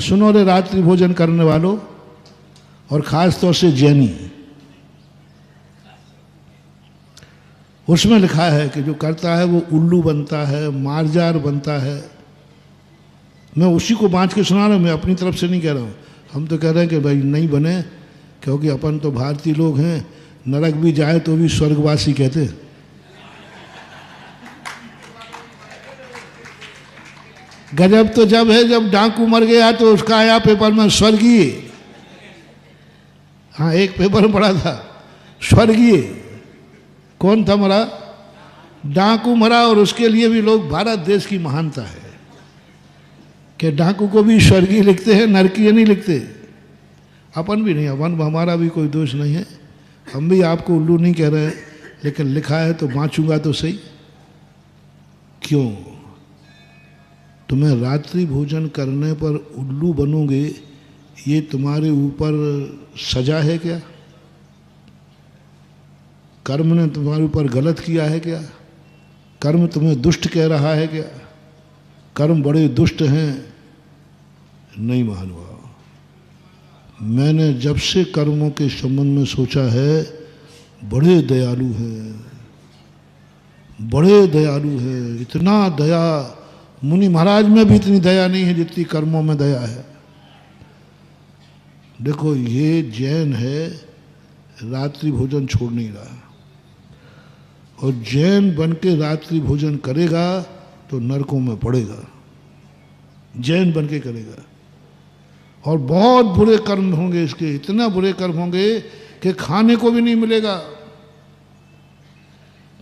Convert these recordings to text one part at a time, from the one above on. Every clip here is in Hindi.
सुनो रे रात्रि भोजन करने वालों, और खास तौर से जैनी, उसमें लिखा है कि जो करता है वो उल्लू बनता है, मारजार बनता है। मैं उसी को बांट के सुना रहा हूँ, मैं अपनी तरफ से नहीं कह रहा हूँ। हम तो कह रहे हैं कि भाई नहीं बने, क्योंकि अपन तो भारतीय लोग हैं, नरक भी जाए तो भी स्वर्गवासी कहते हैं। गजब तो जब है जब डाकू मर गया तो उसका आया पेपर में स्वर्गीय। हाँ, एक पेपर में पढ़ा था स्वर्गीय। कौन था मरा? डाकू मरा, और उसके लिए भी लोग, भारत देश की महानता है कि डाकू को भी स्वर्गीय लिखते हैं, नरकीय नहीं लिखते। अपन भी नहीं, अपन हमारा भी कोई दोष नहीं है, हम भी आपको उल्लू नहीं कह रहे हैं, लेकिन लिखा है तो बाँचूंगा तो सही। क्यों? तुम्हें रात्रि भोजन करने पर उल्लू बनोगे, ये तुम्हारे ऊपर सजा है क्या? कर्म ने तुम्हारे ऊपर गलत किया है क्या? कर्म तुम्हें दुष्ट कह रहा है क्या? कर्म बड़े दुष्ट हैं? नहीं महानुभाव, मैंने जब से कर्मों के संबंध में सोचा है, बड़े दयालु हैं, बड़े दयालु हैं। इतना दया मुनि महाराज में भी इतनी दया नहीं है जितनी कर्मों में दया है। देखो, ये जैन है, रात्रि भोजन छोड़ नहीं रहा, और जैन बन के रात्रि भोजन करेगा तो नरकों में पड़ेगा। जैन बन के करेगा, और बहुत बुरे कर्म होंगे इसके, इतना बुरे कर्म होंगे कि खाने को भी नहीं मिलेगा।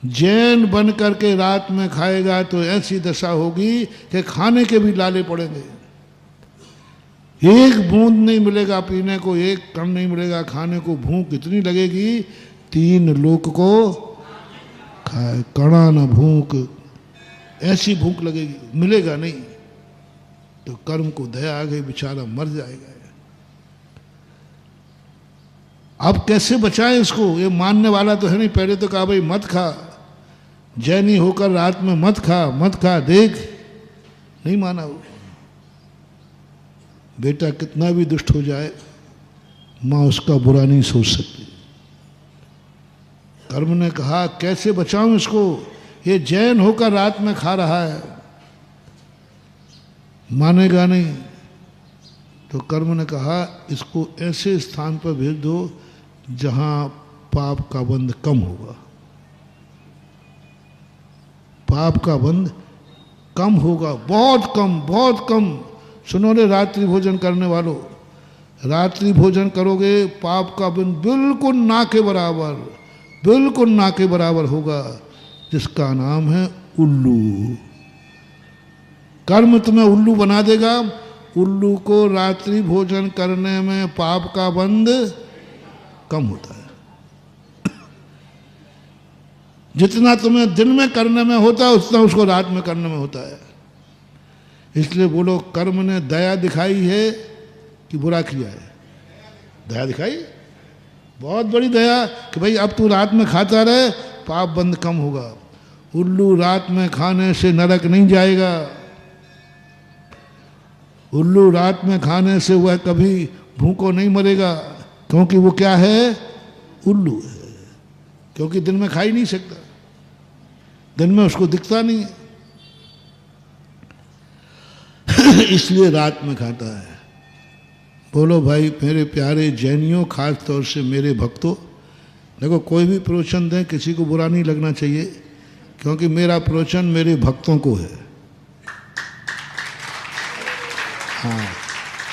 जैन बन करके रात में खाएगा तो ऐसी दशा होगी कि खाने के भी लाले पड़ेंगे। एक बूंद नहीं मिलेगा पीने को, एक कम नहीं मिलेगा खाने को। भूख इतनी लगेगी, 3 लोक को खाए कड़ा न भूख, ऐसी भूख लगेगी, मिलेगा नहीं। तो कर्म को दया आ गई, बेचारा मर जाएगा। अब कैसे बचाएं इसको? ये मानने वाला तो है नहीं। पहले तो कहा भाई मत खा, जैनी होकर रात में मत खा, मत खा, देख, नहीं माना वो। बेटा कितना भी दुष्ट हो जाए, माँ उसका बुरा नहीं सोच सकती। कर्म ने कहा कैसे बचाऊं इसको, ये जैन होकर रात में खा रहा है, मानेगा नहीं। तो कर्म ने कहा इसको ऐसे स्थान पर भेज दो जहां पाप का बंध कम होगा। पाप का बंध कम होगा, बहुत कम, बहुत कम। सुनो रे रात्रि भोजन करने वालों, रात्रि भोजन करोगे पाप का बंध बिल्कुल ना के बराबर, बिल्कुल ना के बराबर होगा, जिसका नाम है उल्लू। कर्म तुम्हें उल्लू बना देगा। उल्लू को रात्रि भोजन करने में पाप का बंध कम होता है। जितना तुम्हें दिन में करने में होता है उतना उसको रात में करने में होता है। इसलिए बोलो, कर्म ने दया दिखाई है कि बुरा किया है? दया दिखाई, बहुत बड़ी दया, कि भाई अब तू रात में खाता रहे, पाप बंद कम होगा। उल्लू रात में खाने से नरक नहीं जाएगा। उल्लू रात में खाने से वह कभी भूखों नहीं मरेगा, क्योंकि वो क्या है? उल्लू है। क्योंकि दिन में खा ही नहीं सकता, दिन में उसको दिखता नहीं है, इसलिए रात में खाता है। बोलो भाई मेरे प्यारे जैनियों, खास तौर से मेरे भक्तों, देखो कोई भी प्रवचन दें किसी को बुरा नहीं लगना चाहिए, क्योंकि मेरा प्रवचन मेरे भक्तों को है। हाँ,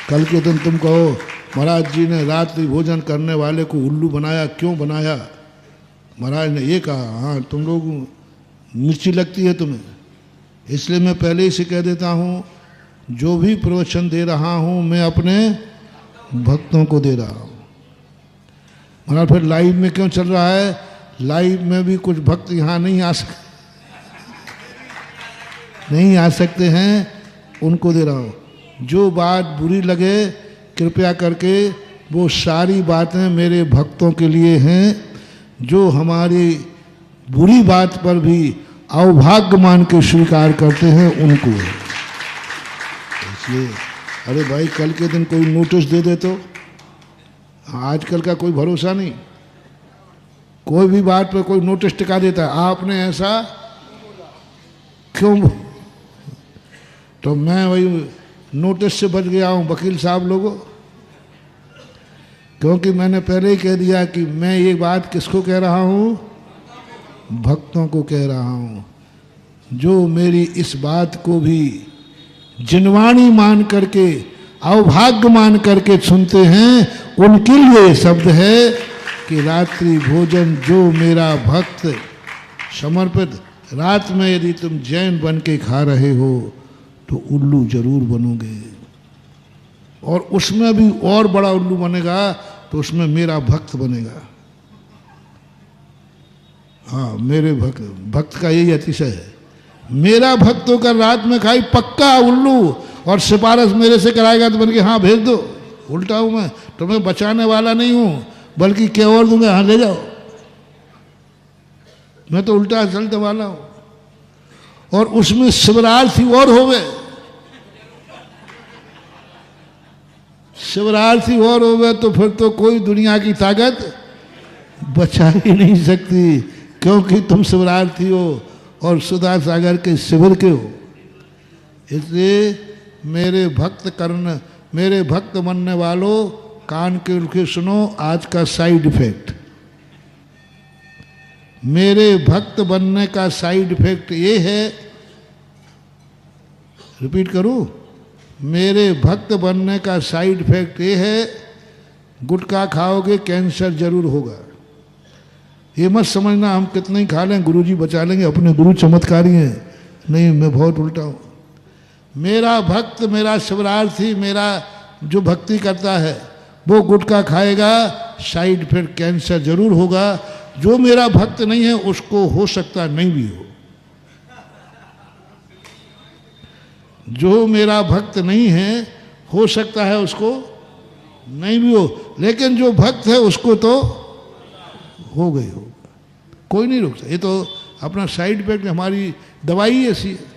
कल के दिन तुम कहो महाराज जी ने रात्रि भोजन करने वाले को उल्लू बनाया, क्यों बनाया? महाराज ने ये कहा। हाँ, तुम लोग मिर्ची लगती है तुम्हें, इसलिए मैं पहले ही से कह देता हूँ, जो भी प्रवचन दे रहा हूँ मैं अपने भक्तों को दे रहा हूँ। महाराज फिर लाइव में क्यों चल रहा है? लाइव में भी कुछ भक्त यहाँ नहीं आ सकते हैं, उनको दे रहा हूँ। जो बात बुरी लगे कृपया करके, वो सारी बातें मेरे भक्तों के लिए हैं, जो हमारी बुरी बात पर भी अवभाग्य मान के स्वीकार करते हैं, उनको। इसलिए अरे भाई कल के दिन कोई नोटिस दे दे तो, आजकल का कोई भरोसा नहीं, कोई भी बात पे कोई नोटिस टिका देता है, आपने ऐसा क्यों। तो मैं वही नोटिस से बच गया हूँ वकील साहब लोगों, क्योंकि मैंने पहले ही कह दिया कि मैं ये बात किसको कह रहा हूँ, भक्तों को कह रहा हूँ, जो मेरी इस बात को भी जिनवाणी मान करके, अवभाग्य मान करके सुनते हैं, उनके लिए शब्द है कि रात्रि भोजन जो मेरा भक्त समर्पित, रात में यदि तुम जैन बन के खा रहे हो तो उल्लू जरूर बनोगे, और उसमें भी और बड़ा उल्लू बनेगा तो उसमें मेरा भक्त बनेगा। हाँ, मेरे भक्त का यही अतिशय है, मेरा भक्त होकर रात में खाई पक्का उल्लू, और सिफारिश मेरे से कराएगा तो बन के हाँ भेज दो, उल्टा हूं मैं, तुम्हें बचाने वाला नहीं हूं बल्कि क्या और दूंगा, हाँ ले जाओ, मैं तो उल्टा चलने वाला हूं। और उसमें शिवरार्थी और हो गए, शिवरार्थी और हो गए तो फिर तो कोई दुनिया की ताकत बचा ही नहीं सकती, क्योंकि तुम शिवरार्थी हो और सुधा सागर के शिविर के हो। इसलिए मेरे भक्त बनने वालों कान के सुनो आज का साइड इफेक्ट। मेरे भक्त बनने का साइड इफेक्ट ये है, रिपीट करूं, मेरे भक्त बनने का साइड इफेक्ट ये है, गुटखा खाओगे कैंसर जरूर होगा। ये मत समझना हम कितना ही खा लें गुरुजी बचा लेंगे, अपने गुरु चमत्कारी हैं, नहीं, मैं बहुत उल्टा हूँ। मेरा भक्त, मेरा शिवरार्थी, मेरा जो भक्ति करता है वो गुटखा खाएगा, साइड इफेक्ट कैंसर जरूर होगा। जो मेरा भक्त नहीं है उसको हो सकता नहीं भी हो, जो मेरा भक्त नहीं है हो सकता है उसको नहीं भी हो, लेकिन जो भक्त है उसको तो हो गई हो, कोई नहीं रोक सकता। ये तो अपना साइड इफेक्ट, हमारी दवाई ऐसी है।